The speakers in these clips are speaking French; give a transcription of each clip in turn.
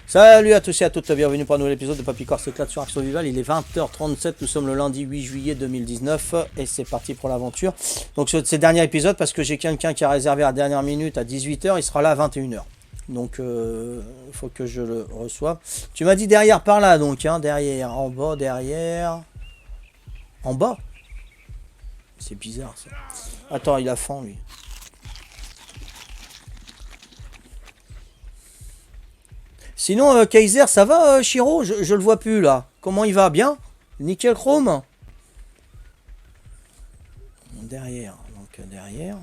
Salut à tous et à toutes, bienvenue pour un nouvel épisode de Papy Corse éclate sur Action Vival. Il est 20h37, nous sommes le lundi 8 juillet 2019 et c'est parti pour l'aventure. Donc c'est le dernier épisode parce que j'ai quelqu'un qui a réservé à la dernière minute à 18h, il sera là à 21h. Donc il faut que je le reçoive. Tu m'as dit derrière par là donc, hein, derrière, en bas, derrière. En bas? C'est bizarre ça. Attends, il a faim lui. Sinon, Kaiser, ça va, Chiro? Je le vois plus, là. Comment il va? Bien? Nickel chrome? Derrière. Donc, derrière.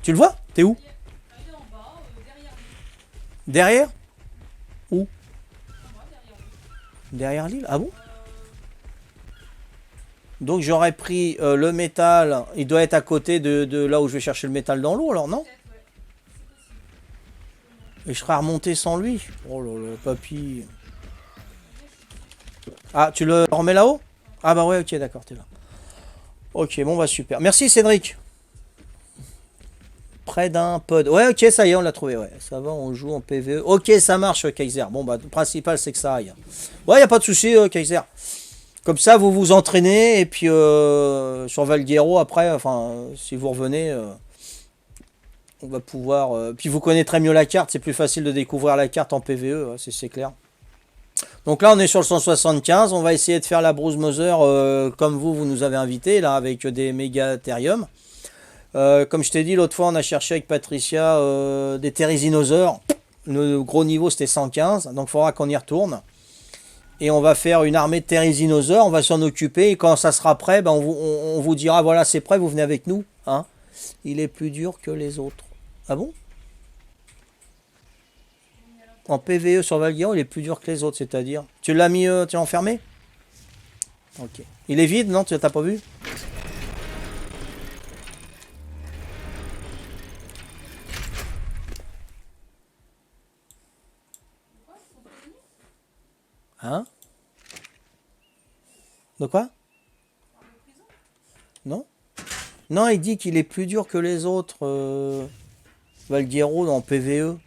Tu le vois? T'es où? Derrière? Où? Derrière l'île? Ah bon? Donc, j'aurais pris le métal. Il doit être à côté de là où je vais chercher le métal dans l'eau, alors, non? Et je serais remonté sans lui. Oh là là, papy. Ah, tu le remets là-haut? Ah bah ouais, ok, d'accord, t'es là. Ok, bon, bah super. Merci Cédric. Près d'un pod. Ouais, ok, ça y est, on l'a trouvé, ouais. Ça va, on joue en PvE. Ok, ça marche, Kaiser. Bon, bah, le principal, c'est que ça aille. Ouais, y a pas de souci, Kaiser. Comme ça, vous vous entraînez, et puis sur Valguero, après, enfin, si vous revenez... on va pouvoir... puis vous connaîtrez mieux la carte, c'est plus facile de découvrir la carte en PvE, c'est clair. Donc là on est sur le 175, on va essayer de faire la Bruce Mother comme vous nous avez invité, là avec des méga Therium. Comme je t'ai dit l'autre fois on a cherché avec Patricia des Therizinosaures, le gros niveau c'était 115, donc il faudra qu'on y retourne. Et on va faire une armée de Therizinosaures, on va s'en occuper et quand ça sera prêt, ben on vous dira voilà c'est prêt, vous venez avec nous. Hein. Il est plus dur que les autres. Ah bon? En PvE sur Valguero, il est plus dur que les autres, c'est-à-dire... Tu l'as mis, tu l'as enfermé? Ok. Il est vide, non? Tu l'as pas vu? Hein? De quoi? Non? Non, il dit qu'il est plus dur que les autres, Valguero, en PvE.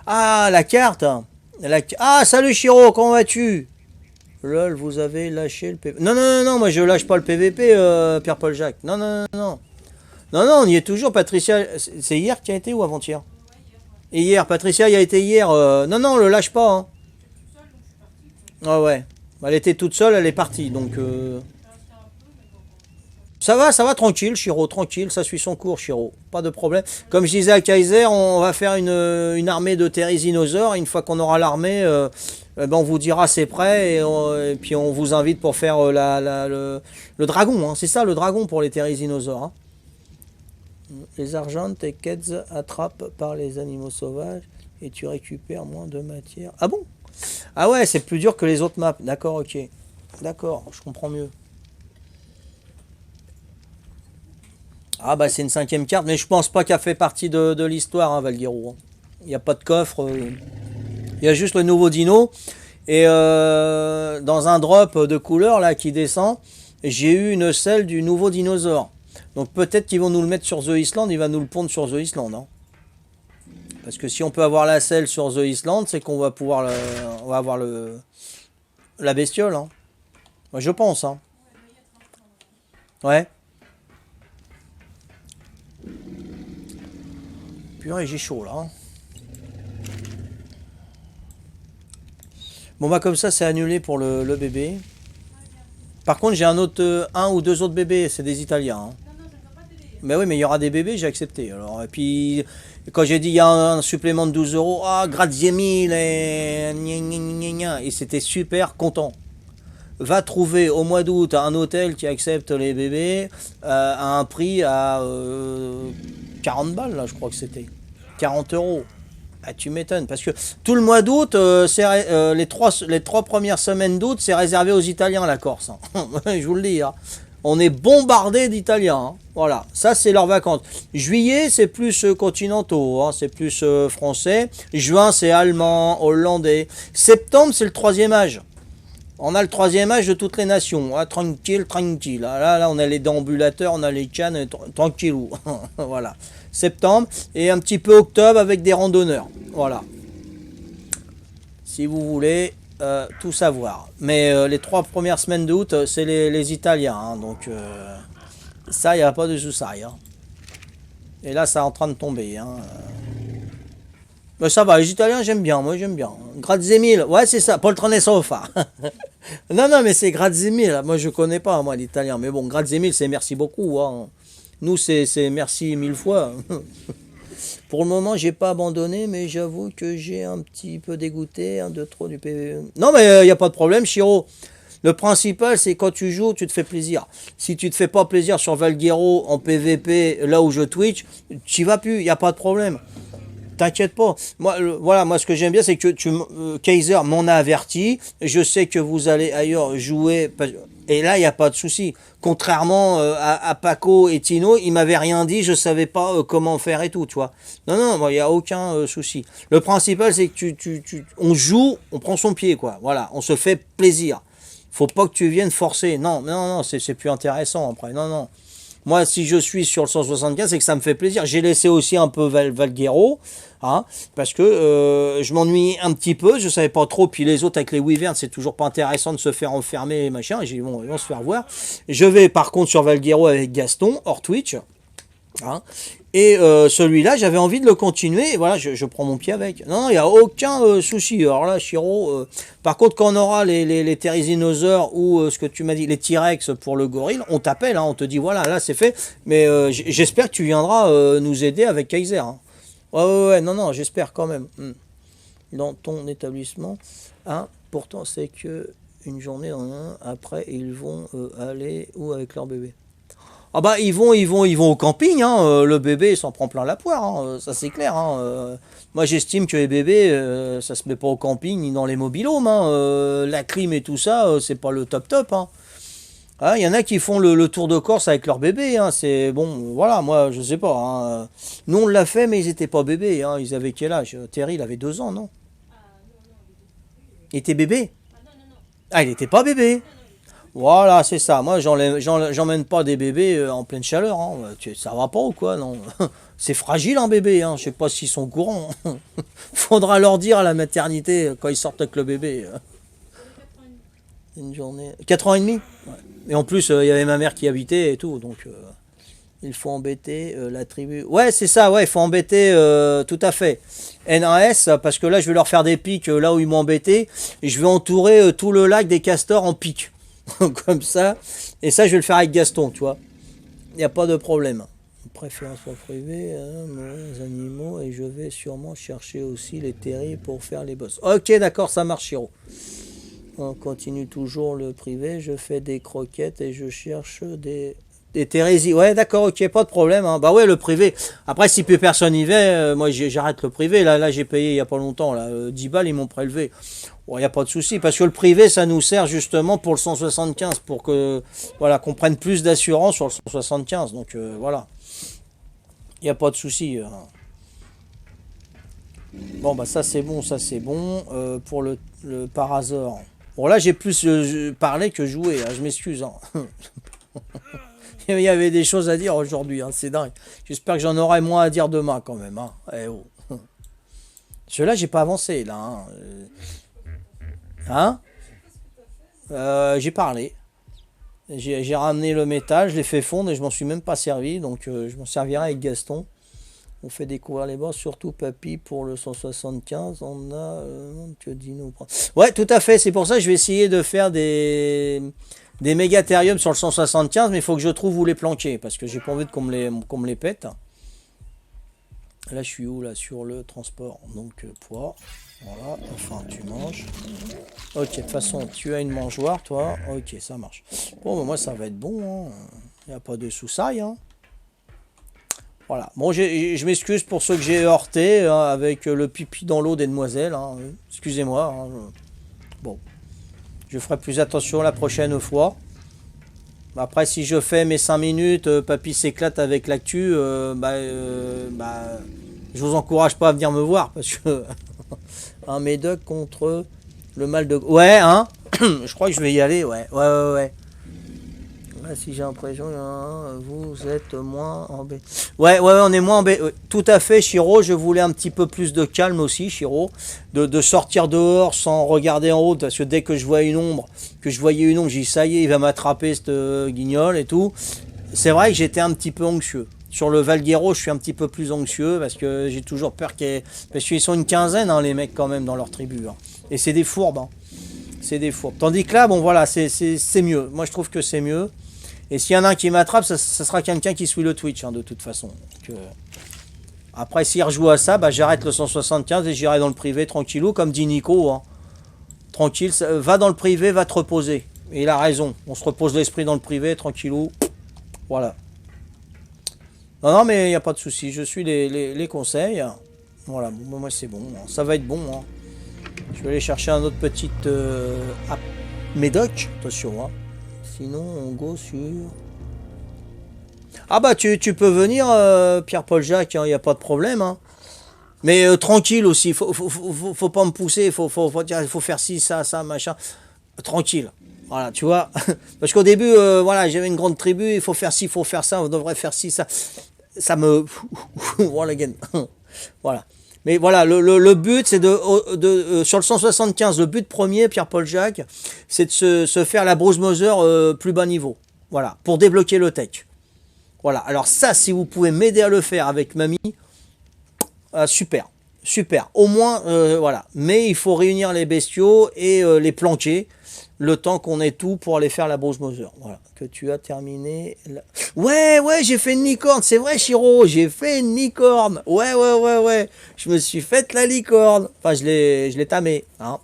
Ah, la carte! Ah, salut Chiro, comment vas-tu? Lol, vous avez lâché le PVP. Non, non, non, non, moi je lâche pas le PVP, Pierre-Paul Jacques. Non, non, non, non. Non, non, on y est toujours, Patricia. C'est hier qui a été ou avant-hier? Et hier, Patricia y a été hier. Non, non, on le lâche pas. Hein. Ah ouais. Elle était toute seule, elle est partie. Donc. Ça va, tranquille, Chiro, tranquille, ça suit son cours, Chiro, pas de problème. Comme je disais à Kaiser, on va faire une armée de Therizinosaures, une fois qu'on aura l'armée, ben on vous dira c'est prêt, et puis on vous invite pour faire le dragon, hein. C'est ça le dragon pour les Therizinosaures. Hein. Les Argentes et Keds attrapent par les animaux sauvages, et tu récupères moins de matière. Ah bon? Ah ouais, c'est plus dur que les autres maps, d'accord, ok. D'accord, je comprends mieux. Ah bah c'est une 5e carte, mais je pense pas qu'elle fait partie de l'histoire, hein, Valguero. Il n'y a pas de coffre, il y a juste le nouveau dino. Et dans un drop de couleur là qui descend, j'ai eu une selle du nouveau dinosaure. Donc peut-être qu'ils vont nous le mettre sur The Island, il va nous le pondre sur The Island. Hein. Parce que si on peut avoir la selle sur The Island, c'est qu'on va pouvoir on va avoir la bestiole. Hein. Moi je pense. Hein. Ouais. Purée, j'ai chaud là. Hein. Bon bah comme ça c'est annulé pour le bébé. Par contre j'ai un ou deux autres bébés, c'est des Italiens. Hein. Mais oui mais il y aura des bébés, j'ai accepté. Alors, et puis quand j'ai dit il y a un supplément de 12 euros, ah grazie mille et c'était super content. Va trouver au mois d'août un hôtel qui accepte les bébés à un prix à 40 balles là je crois que c'était. 40 euros. Ah, tu m'étonnes parce que tout le mois d'août, les trois premières semaines d'août, c'est réservé aux Italiens la Corse. Hein. Je vous le dis. Hein. On est bombardé d'Italiens. Hein. Voilà, ça c'est leurs vacances. Juillet, c'est plus continentaux, hein. C'est plus français. Juin, c'est allemand, hollandais. Septembre, c'est le 3e âge. On a le 3e âge de toutes les nations. Ah, tranquille, tranquille. Là, on a les déambulateurs, on a les cannes, tranquillou. Voilà. Septembre et un petit peu octobre avec des randonneurs. Voilà. Si vous voulez tout savoir. Mais les 3 premières semaines d'août, c'est les Italiens. Hein, donc ça, il n'y a pas de souci. Hein. Et là, ça est en train de tomber. Hein. Mais ça va, les Italiens, j'aime bien. Moi, j'aime bien. Grazie mille. Ouais, c'est ça. Poltrone sofa. Non, non, mais c'est grazie mille. Moi, je connais pas, moi, l'italien. Mais bon, grazie mille, c'est merci beaucoup. Hein. Nous, c'est merci 1000 fois. Pour le moment, j'ai pas abandonné, mais j'avoue que j'ai un petit peu dégoûté de trop du PvP. Non, mais il n'y a pas de problème, Chiro. Le principal, c'est quand tu joues, tu te fais plaisir. Si tu te fais pas plaisir sur Valguero en PvP, là où je Twitch, tu vas plus, il n'y a pas de problème. T'inquiète pas. Moi, voilà, moi, ce que j'aime bien, c'est que Kaiser m'en a averti. Je sais que vous allez ailleurs jouer. Et là, il n'y a pas de souci. Contrairement à Paco et Tino, ils m'avaient rien dit. Je savais pas comment faire et tout, tu vois. Non, non, il n'y a aucun souci. Le principal, c'est que on joue, on prend son pied, quoi. Voilà, on se fait plaisir. Faut pas que tu viennes forcer. Non, non, non, c'est plus intéressant après. Non, non. Moi, si je suis sur le 175, c'est que ça me fait plaisir. J'ai laissé aussi un peu Valguero, hein, parce que je m'ennuie un petit peu, je savais pas trop. Puis les autres avec les Wyverns, c'est toujours pas intéressant de se faire enfermer, machin. J'ai dit, bon, ils vont se faire voir. Je vais par contre sur Valguero avec Gaston, hors Twitch. Hein. Et celui-là, j'avais envie de le continuer. Et voilà, je prends mon pied avec. Non, il n'y a aucun souci. Alors là, Chiro, par contre, quand on aura les Therizinosaures ou ce que tu m'as dit, les T-Rex pour le gorille, on t'appelle. Hein, on te dit, voilà, là, c'est fait. Mais j'espère que tu viendras nous aider avec Kaiser. Hein. Ouais, ouais, ouais, non, non, j'espère quand même. Dans ton établissement. Hein, pourtant, c'est que une journée après, ils vont aller où avec leur bébé? Ah bah ils vont au camping, hein. Le bébé s'en prend plein la poire, hein. Ça c'est clair. Hein. Moi j'estime que les bébés, ça se met pas au camping ni dans les mobilhomes. Hein. La clim et tout ça, c'est pas le top top. Hein. Ah, y en a qui font le tour de Corse avec leur bébé. Hein. C'est bon, voilà, moi je sais pas. Hein. Nous on l'a fait, mais ils étaient pas bébés. Hein. Ils avaient quel âge? Terry il avait 2 ans, non? Il était bébé? Ah il était pas bébé. Voilà, c'est ça. Moi, j'emmène pas des bébés en pleine chaleur. Hein. Ça va pas ou quoi, non? C'est fragile un bébé. Hein. Je sais pas s'ils sont courants. Faudra leur dire à la maternité quand ils sortent avec le bébé. Une journée. 4 ans et demi. Ouais. Et en plus, il y avait ma mère qui habitait et tout. Donc, il faut embêter la tribu. Ouais, c'est ça. Ouais, il faut embêter tout à fait. NAS, parce que là, je vais leur faire des pics là où ils m'ont embêté. Et je vais entourer tout le lac des castors en pics. Comme ça, et ça je vais le faire avec Gaston, tu vois, il n'y a pas de problème. Préférence pour privé, les animaux, et je vais sûrement chercher aussi les terris pour faire les boss. Ok, d'accord, ça marche, Chiro. On continue toujours le privé, je fais des croquettes et je cherche des Thérésies. Ouais, d'accord, ok, pas de problème. Hein. Bah ouais, le privé. Après, si plus personne y va, moi j'arrête le privé. Là j'ai payé il n'y a pas longtemps, là, 10 balles, ils m'ont prélevé. Bon, il n'y a pas de souci, parce que le privé, ça nous sert justement pour le 175, pour que voilà, qu'on prenne plus d'assurance sur le 175. Donc voilà. Il n'y a pas de souci. Bon, bah ça c'est bon, ça c'est bon. Pour le Parazor. Bon, là j'ai plus parlé que joué, hein, je m'excuse. Hein. Il y avait des choses à dire aujourd'hui, hein, c'est dingue. J'espère que j'en aurai moins à dire demain quand même. Hein. Eh oh. Celui-là, j'ai pas avancé là. Hein, j'ai parlé. J'ai ramené le métal, je l'ai fait fondre et je m'en suis même pas servi. Donc je m'en servirai avec Gaston. On fait découvrir les boss, surtout Papy pour le 175. On a que Dino. Ouais, tout à fait. C'est pour ça que je vais essayer de faire des mégathériums sur le 175, mais il faut que je trouve où les planquer parce que j'ai pas envie qu'on me les pète. Là, je suis où là sur le transport? Donc poids. Voilà. Enfin, tu manges. Ok. De toute façon, tu as une mangeoire, toi. Ok, ça marche. Bon, bah, moi, ça va être bon. Il n'y a pas de sous-saille. Hein. Voilà. Bon, je m'excuse pour ceux que j'ai heurté avec le pipi dans l'eau des demoiselles. Hein. Excusez-moi. Hein. Bon. Je ferai plus attention la prochaine fois. Après, si je fais mes 5 minutes, Papy s'éclate avec l'actu, je vous encourage pas à venir me voir parce que un médoc contre le mal de... Ouais, hein. Je crois que je vais y aller, ouais. Ouais. si j'ai l'impression, vous êtes moins embêté. Ouais, on est moins embêté. Tout à fait, Chiro. Je voulais un petit peu plus de calme aussi, Chiro. De sortir dehors sans regarder en haut. Parce que dès que je voyais une ombre, j'ai dit ça y est, il va m'attraper, cette guignol et tout. C'est vrai que j'étais un petit peu anxieux. Sur le Valguero, je suis un petit peu plus anxieux parce que j'ai toujours peur parce qu'ils sont une quinzaine, hein, les mecs, quand même, dans leur tribu. Hein. Et c'est des fourbes. Hein. C'est des fourbes. Tandis que là, bon, voilà, c'est mieux. Moi, je trouve que c'est mieux. Et s'il y en a un qui m'attrape, ça sera quelqu'un qui suit le Twitch, hein, de toute façon. Donc, après, s'il rejoue à ça, bah, j'arrête le 175 et j'irai dans le privé tranquillou, comme dit Nico. Hein. Tranquille, va dans le privé, va te reposer. Et il a raison. On se repose l'esprit dans le privé, tranquillou. Voilà. Non, mais il n'y a pas de souci. Je suis les conseils. Voilà, bon, moi c'est bon. Ça va être bon. Hein. Je vais aller chercher un autre petit médoc. Attention. Hein. Sinon, on go sur... Ah bah, tu peux venir, Pierre-Paul Jacques. Il n'y a pas de problème. Hein. Mais tranquille aussi. Faut pas me pousser. Faut dire, il faut faire ci, ça, machin. Tranquille. Voilà, tu vois. Parce qu'au début, voilà, j'avais une grande tribu. Il faut faire ci, il faut faire ça. On devrait faire ci, ça. Ça me... voilà, again. Voilà. Mais voilà, le but, c'est sur le 175, le but premier, Pierre-Paul Jacques, c'est de se faire la Bruce Mother plus bas niveau. Voilà, pour débloquer le tech. Voilà, alors ça, si vous pouvez m'aider à le faire avec Mamie, super, super. Au moins, voilà. Mais il faut réunir les bestiaux et les planquer, le temps qu'on ait tout pour aller faire la Bruce Mother. Voilà, que tu as terminé. Ouais, j'ai fait une licorne, c'est vrai, Chiro, j'ai fait une licorne. Ouais. Je me suis faite la licorne. Enfin, je l'ai tamée. Hein.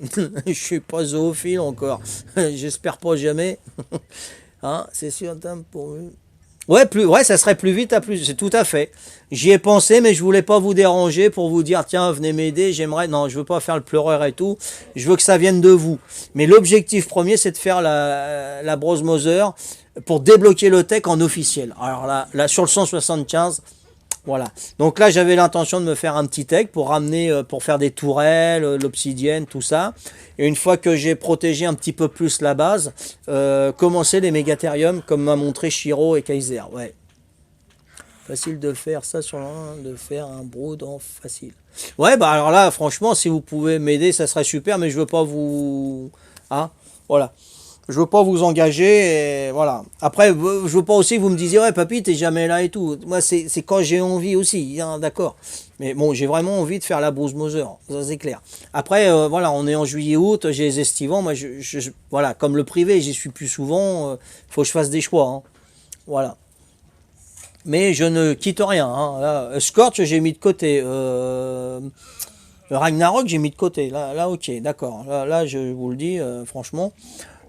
Je suis pas zoophile encore. J'espère pas jamais. Hein, c'est sûr, pour eux. Ouais, ça serait plus vite à plus. C'est tout à fait. J'y ai pensé, mais je voulais pas vous déranger pour vous dire, tiens, venez m'aider, j'aimerais. Non, je veux pas faire le pleureur et tout. Je veux que ça vienne de vous. Mais l'objectif premier, c'est de faire la Bros Mother pour débloquer le tech en officiel. Alors là, sur le 175, voilà. Donc là, j'avais l'intention de me faire un petit tech pour ramener, pour faire des tourelles, l'obsidienne, tout ça. Et une fois que j'ai protégé un petit peu plus la base, commencer les mégathériums comme m'a montré Shiro et Kaiser. Ouais. Facile de faire ça sur de faire un brood en facile. Ouais, bah alors là, franchement, si vous pouvez m'aider, ça serait super, mais je veux pas vous... Hein, voilà. Je veux pas vous engager, et voilà. Après, je veux pas aussi que vous me disiez, ouais, papy, t'es jamais là et tout. Moi, c'est quand j'ai envie aussi, hein, d'accord. Mais bon, j'ai vraiment envie de faire la Bruce Mother, ça c'est clair. Après, voilà, on est en juillet-août, j'ai les estivants, moi, voilà, comme le privé, j'y suis plus souvent, faut que je fasse des choix, hein. Voilà. Mais je ne quitte rien, hein. Là, Scorch, j'ai mis de côté. Ragnarok, j'ai mis de côté. Là ok, d'accord. Là, je vous le dis, franchement.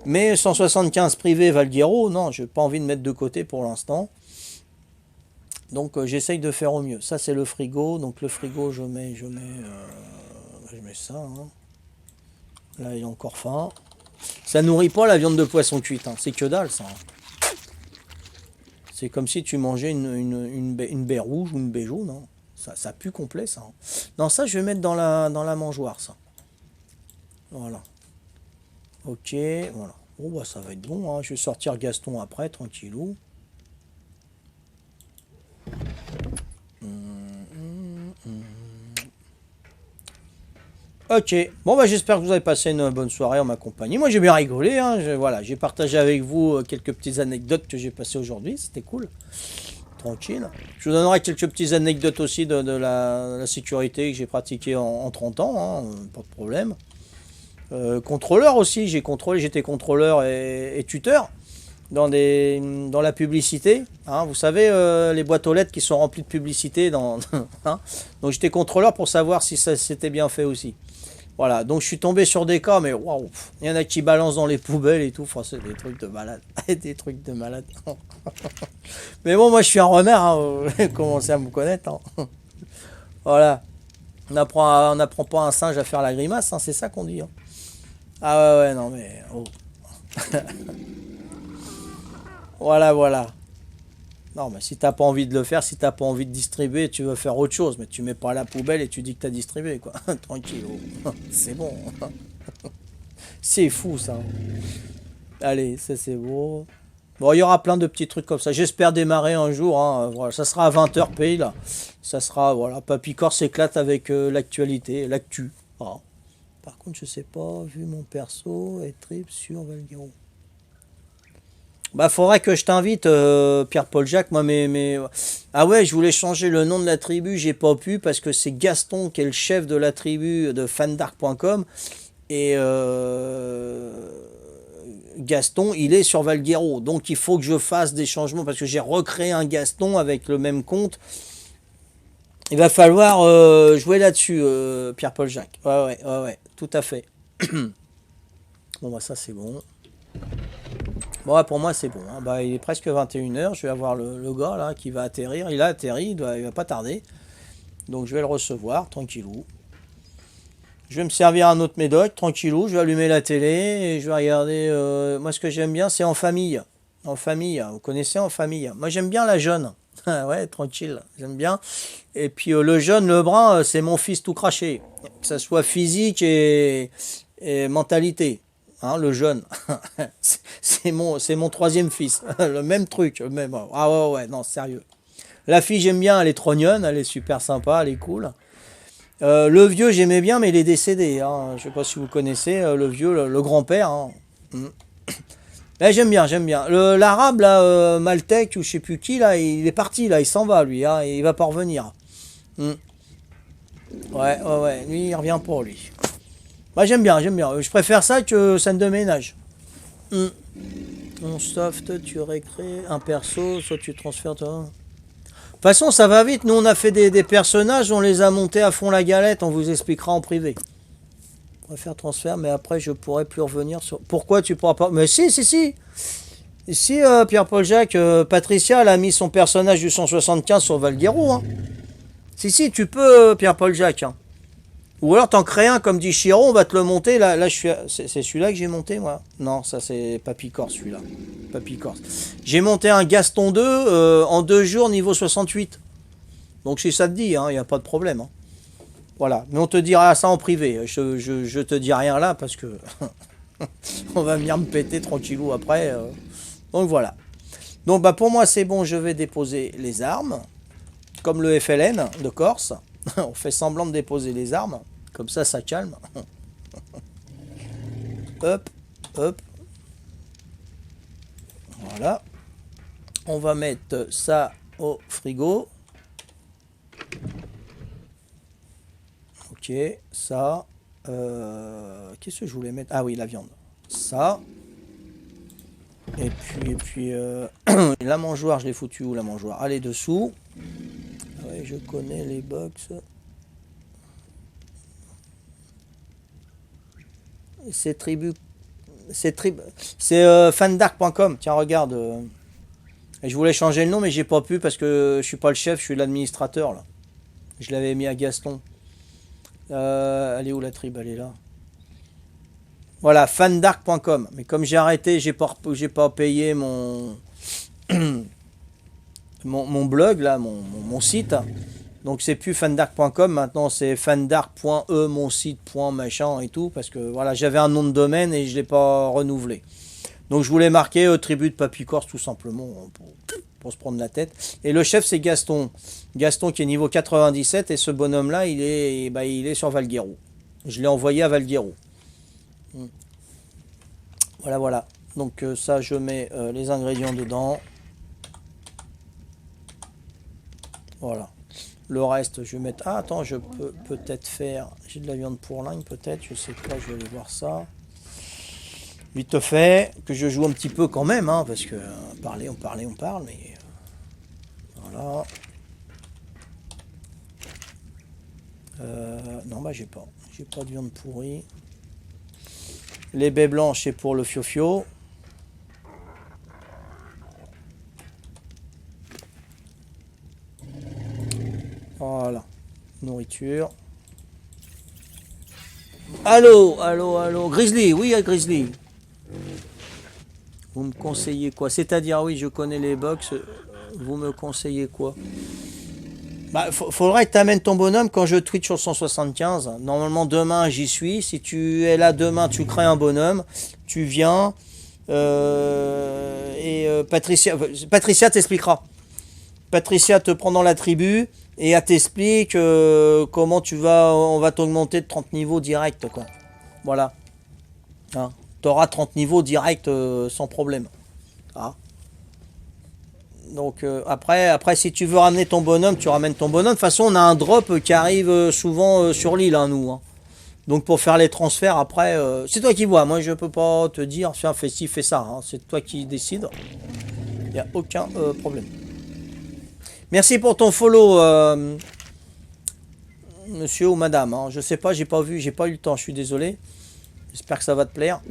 Mais 175 privé Valguero, non, j'ai pas envie de mettre de côté pour l'instant. Donc j'essaye de faire au mieux. Ça c'est le frigo. Donc le frigo, je mets ça. Hein. Là il est encore faim. Ça nourrit pas la viande de poisson cuite. Hein. C'est que dalle ça. Hein. C'est comme si tu mangeais une baie rouge ou une baie jaune. Hein. Ça pue complet ça. Hein. Non, ça je vais mettre dans la mangeoire ça. Voilà. Ok, voilà. Oh bah ça va être bon, hein. Je vais sortir Gaston après, tranquillou. Ok, bon bah j'espère que vous avez passé une bonne soirée en ma compagnie. Moi j'ai bien rigolé, hein. Voilà, j'ai partagé avec vous quelques petites anecdotes que j'ai passées aujourd'hui, c'était cool. Tranquille. Je vous donnerai quelques petites anecdotes aussi de la sécurité que j'ai pratiquée en 30 ans, hein. Pas de problème. Contrôleur aussi, j'étais contrôleur et tuteur dans la publicité. Hein, vous savez, les boîtes aux lettres qui sont remplies de publicité. Hein, donc j'étais contrôleur pour savoir si ça s'était bien fait aussi. Voilà, donc je suis tombé sur des cas, mais waouh, il y en a qui balancent dans les poubelles et tout. Enfin, c'est des trucs de malade. Des trucs de malade. Mais bon, moi je suis un renard, hein, vous commencez à me connaître. Hein. Voilà. On n'apprend pas un singe à faire la grimace, hein, c'est ça qu'on dit. Hein. Ah ouais, non mais... Oh. Voilà. Non, mais si t'as pas envie de le faire, si t'as pas envie de distribuer, tu veux faire autre chose, mais tu mets pas à la poubelle et tu dis que t'as distribué, quoi. Tranquille. Oh. C'est bon. C'est fou, ça. Allez, ça c'est beau. Bon, il y aura plein de petits trucs comme ça. J'espère démarrer un jour. Hein. Voilà, ça sera à 20 h pays là. Ça sera, voilà, Papy Corse s'éclate avec l'actualité, l'actu. Voilà. Par contre, je sais pas, vu mon perso, et trip sur Valguero. Bah, faudrait que je t'invite, Pierre-Paul Jacques. Moi, ah ouais, je voulais changer le nom de la tribu, j'ai pas pu parce que c'est Gaston qui est le chef de la tribu de fandark.com. Et Gaston, il est sur Valguero. Donc, il faut que je fasse des changements parce que j'ai recréé un Gaston avec le même compte. Il va falloir jouer là-dessus, Pierre-Paul Jacques. Ouais, tout à fait. Bon, bah, ça, c'est bon. Bon, ouais, pour moi, c'est bon. Hein. Bah, il est presque 21 h. Je vais avoir le gars là qui va atterrir. Il a atterri, il va pas tarder. Donc, je vais le recevoir, tranquillou. Je vais me servir un autre médoc, tranquillou. Je vais allumer la télé et je vais regarder. Moi, ce que j'aime bien, c'est en famille. En famille, vous connaissez en famille. Moi, j'aime bien la jeune. Ouais, tranquille, j'aime bien. Et puis, le jeune, le brun, c'est mon fils tout craché. Que ça soit physique et mentalité. Hein, le jeune, c'est mon troisième fils. Le même truc. Même, ah ouais, non, sérieux. La fille, j'aime bien, elle est trognonne, elle est super sympa, elle est cool. Le vieux, j'aimais bien, mais il est décédé. Hein. Je sais pas si vous connaissez le vieux, le grand-père. Hein. Mais j'aime bien. L'arabe, là, Maltec, ou je sais plus qui, là, il est parti, là, il s'en va, lui. Hein, et il va pas revenir. Ouais, lui, il revient pour lui. Moi, j'aime bien. Je préfère ça que scène de ménage. Mon soft, tu récrées un perso, soit tu transfères toi. De toute façon, ça va vite. Nous, on a fait des personnages, on les a montés à fond la galette. On vous expliquera en privé. Je préfère transfert, mais après, je pourrais plus revenir sur. Pourquoi tu pourras pas. Mais si. Si, Pierre-Paul Jacques, Patricia, elle a mis son personnage du 175 sur Valguero. Hein. Si, tu peux, Pierre-Paul Jacques. Hein. Ou alors t'en crées un, comme dit Chiron, on va te le monter. Là je suis. C'est celui-là que j'ai monté, moi. Non, ça c'est Papy Corse, celui-là. Papy Corse. J'ai monté un Gaston 2 en 2 jours, niveau 68. Donc si ça te dit, il n'y a pas de problème. Hein. Voilà. Mais on te dira ça en privé. Je te dis rien là parce que on va venir me péter tranquillou après. Donc voilà. Donc bah pour moi c'est bon, je vais déposer les armes. Comme le FLN de Corse. On fait semblant de déposer les armes. Comme ça calme. Hop. Voilà. On va mettre ça au frigo. Ok, ça. Qu'est-ce que je voulais mettre? Ah oui, la viande. Ça. Et puis la mangeoire, je l'ai foutu où la mangeoire? Allez, dessous. Ouais, je connais les box. C'est fandark.com. Tiens, regarde. Je voulais changer le nom, mais j'ai pas pu parce que je suis pas le chef, je suis l'administrateur là. Je l'avais mis à Gaston. Elle est où la tribu? Elle est là. Voilà, fandark.com. Mais comme j'ai arrêté, j'ai pas payé mon mon blog là, mon site. Donc c'est plus fandark.com, maintenant c'est fandark.e, mon site, machin et tout, parce que voilà, j'avais un nom de domaine et je l'ai pas renouvelé. Donc je voulais marquer tribu de Papy Corse tout simplement pour se prendre la tête. Et le chef c'est Gaston. Gaston qui est niveau 97 et ce bonhomme là il est sur Valguero. Je l'ai envoyé à Valguero. Voilà. Donc ça je mets les ingrédients dedans. Voilà. Le reste, je vais mettre... Ah, attends, je peux peut-être faire... J'ai de la viande pour lingue, peut-être. Je sais pas, je vais aller voir ça. Vite fait, que je joue un petit peu quand même, hein, parce que on parle, mais... voilà. Non, bah, j'ai pas. J'ai pas de viande pourrie. Les baies blanches, c'est pour le fiofio. Voilà, nourriture. Allô, Grizzly, oui, Grizzly. Vous me conseillez quoi? C'est-à-dire, oui, je connais les box. Vous me conseillez quoi? Bah, faudrait que tu amènes ton bonhomme quand je tweet sur le 175. Normalement, demain, j'y suis. Si tu es là demain, tu crées un bonhomme. Tu viens. Patricia t'expliquera. Patricia te prend dans la tribu et elle t'explique comment on va t'augmenter de 30 niveaux direct, quoi. Voilà. Hein. Tu auras 30 niveaux direct sans problème. Ah. Donc après, si tu veux ramener ton bonhomme, tu ramènes ton bonhomme. De toute façon, on a un drop qui arrive souvent sur l'île, hein, nous. Hein. Donc pour faire les transferts, après, c'est toi qui vois. Moi, je peux pas te dire, tiens, fais ci, fais ça. Hein. C'est toi qui décides. Il n'y a aucun problème. Merci pour ton follow, monsieur ou madame. Hein. Je sais pas, j'ai pas vu, j'ai pas eu le temps. Je suis désolé. J'espère que ça va te plaire.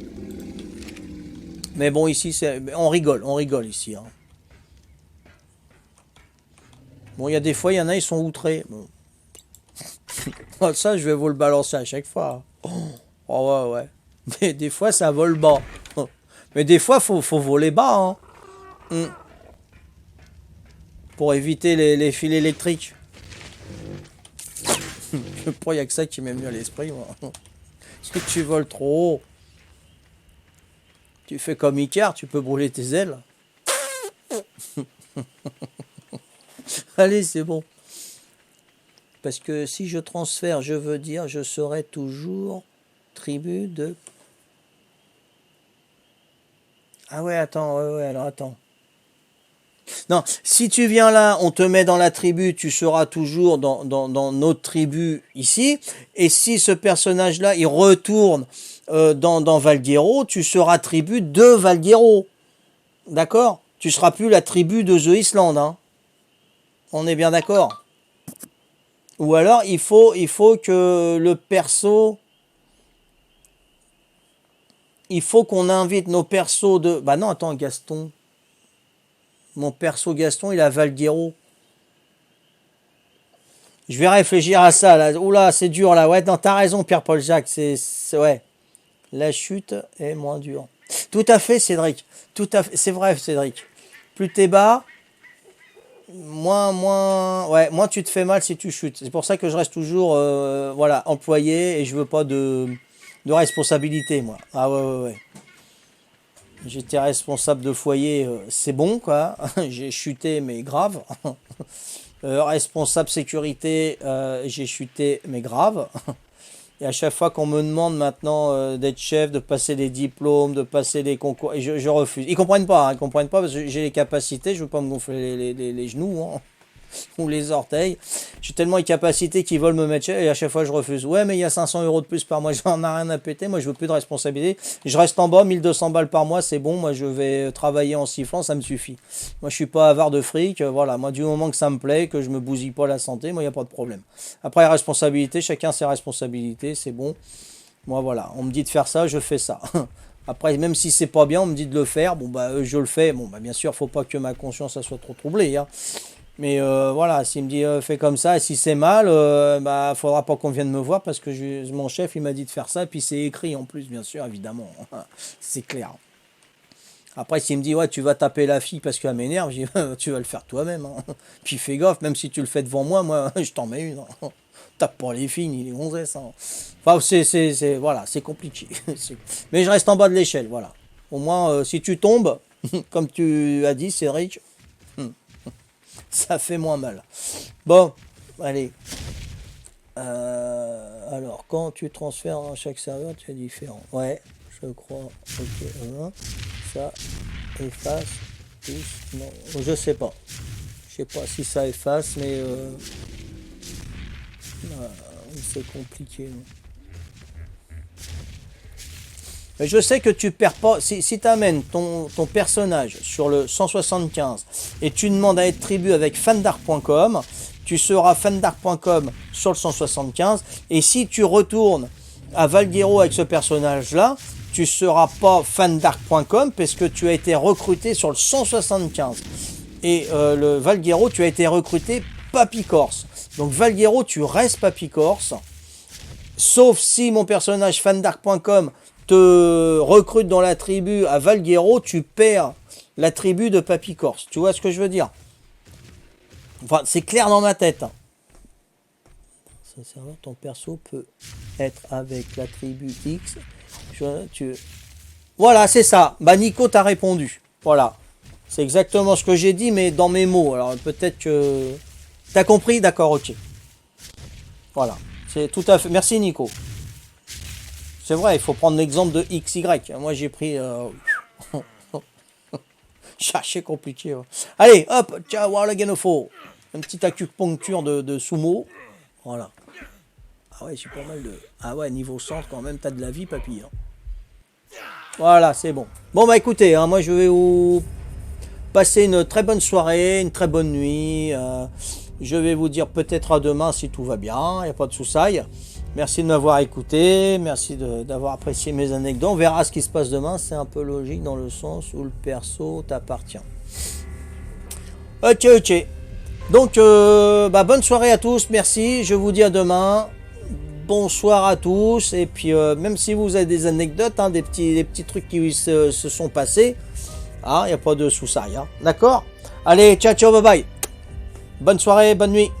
Mais bon, ici, on rigole ici. Hein. Bon, il y a des fois, il y en a, ils sont outrés. Bon. Ça, je vais vous le balancer à chaque fois. Oh, ouais. Mais des fois, ça vole bas. Mais des fois, faut voler bas. Hein. Pour éviter les fils électriques. Je crois qu'il n'y a que ça qui m'est venu à l'esprit, moi. Si tu voles trop haut, tu fais comme Icar, tu peux brûler tes ailes. Allez, c'est bon. Parce que si je transfère, je veux dire, je serai toujours tribu de... Ah ouais, attends, ouais, alors attends. Non, si tu viens là, on te met dans la tribu, tu seras toujours dans notre tribu ici. Et si ce personnage-là, il retourne dans Valguero, tu seras tribu de Valguero. D'accord? Tu seras plus la tribu de The Island. Hein. On est bien d'accord? Ou alors, il faut que le perso... Il faut qu'on invite nos persos de... Bah non, attends, Gaston. Mon perso Gaston, il a Valguero. Je vais réfléchir à ça, là. Oula, c'est dur, là. Ouais, non, t'as raison, Pierre-Paul Jacques. Ouais. La chute est moins dure. Tout à fait, Cédric. Tout à fait. C'est vrai, Cédric. Plus t'es bas, moins tu te fais mal si tu chutes. C'est pour ça que je reste toujours, voilà, employé et je veux pas de responsabilité, moi. Ah ouais. J'étais responsable de foyer, c'est bon, quoi. J'ai chuté, mais grave. Responsable sécurité, j'ai chuté, mais grave. Et à chaque fois qu'on me demande maintenant d'être chef, de passer des diplômes, de passer des concours, et je refuse. Ils comprennent pas, hein, ils comprennent pas parce que j'ai les capacités, je veux pas me gonfler les genoux. Hein. Ou les orteils. J'ai tellement de capacités qu'ils veulent me mettre et à chaque fois je refuse. Ouais, mais il y a 500 € de plus par mois, j'en ai rien à péter. Moi, je veux plus de responsabilité. Je reste en bas, 1200 balles par mois, c'est bon. Moi, je vais travailler en sifflant, ça me suffit. Moi, je suis pas avare de fric. Voilà, moi, du moment que ça me plaît, que je me bousille pas la santé, moi, il n'y a pas de problème. Après, la responsabilité, chacun ses responsabilités, c'est bon. Moi, voilà, on me dit de faire ça, je fais ça. Après, même si c'est pas bien, on me dit de le faire. Bon, bah, je le fais. Bon, bah, bien sûr, faut pas que ma conscience ça soit trop troublée. Hein. Mais voilà, s'il me dit fais comme ça, et si c'est mal, bah faudra pas qu'on vienne me voir parce que mon chef il m'a dit de faire ça, et puis c'est écrit en plus, bien sûr, évidemment. C'est clair. Après, s'il me dit ouais, tu vas taper la fille parce qu'elle m'énerve, je dis tu vas le faire toi-même. Hein. Puis fais gaffe, même si tu le fais devant moi, moi je t'en mets une. Hein. Tape pour les filles, ni les gonzesses. Hein. Enfin, voilà, c'est compliqué. Mais je reste en bas de l'échelle, voilà. Au moins, si tu tombes, comme tu as dit, Cédric. Ça fait moins mal. Bon, allez. Alors, quand tu transfères dans chaque serveur, tu es différent. Ouais, je crois. Ok, ça efface tous. Non, je sais pas. Je sais pas si ça efface, mais c'est compliqué. Mais je sais que tu perds pas. Si tu amènes ton personnage sur le 175 et tu demandes à être tribu avec fandark.com, tu seras fandark.com sur le 175. Et si tu retournes à Valguero avec ce personnage-là, tu seras pas fandark.com parce que tu as été recruté sur le 175. Et le Valguero, tu as été recruté Papy Corse. Donc Valguero, tu restes Papy Corse. Sauf si mon personnage fandark.com te recrute dans la tribu à Valguero, tu perds la tribu de Papy Corse. Tu vois ce que je veux dire? Enfin, c'est clair dans ma tête. Hein. Ton perso peut être avec la tribu X. Voilà, c'est ça. Bah, Nico t'a répondu. Voilà. C'est exactement ce que j'ai dit, mais dans mes mots. Alors, peut-être que... T'as compris? D'accord, ok. Voilà. C'est tout à fait... Merci, Nico. C'est vrai, il faut prendre l'exemple de XY. Moi, j'ai pris... Chercher compliqué. Ouais. Allez, hop, ciao, voilà, Genofo. Une petite acupuncture de sumo. Voilà. Ah ouais, c'est pas mal de... Ah ouais, niveau centre, quand même, t'as de la vie, papy. Hein. Voilà, c'est bon. Bon, bah écoutez, hein, moi, je vais vous passer une très bonne soirée, une très bonne nuit. Je vais vous dire peut-être à demain si tout va bien. Il n'y a pas de soucis. Merci de m'avoir écouté. Merci d'avoir apprécié mes anecdotes. On verra ce qui se passe demain. C'est un peu logique dans le sens où le perso t'appartient. Ok, ok. Donc, bah, bonne soirée à tous. Merci. Je vous dis à demain. Bonsoir à tous. Et puis, même si vous avez des anecdotes, hein, des petits trucs qui se sont passés, il n'y a pas de soucis. Hein. D'accord? Allez, ciao, ciao, bye bye. Bonne soirée, bonne nuit.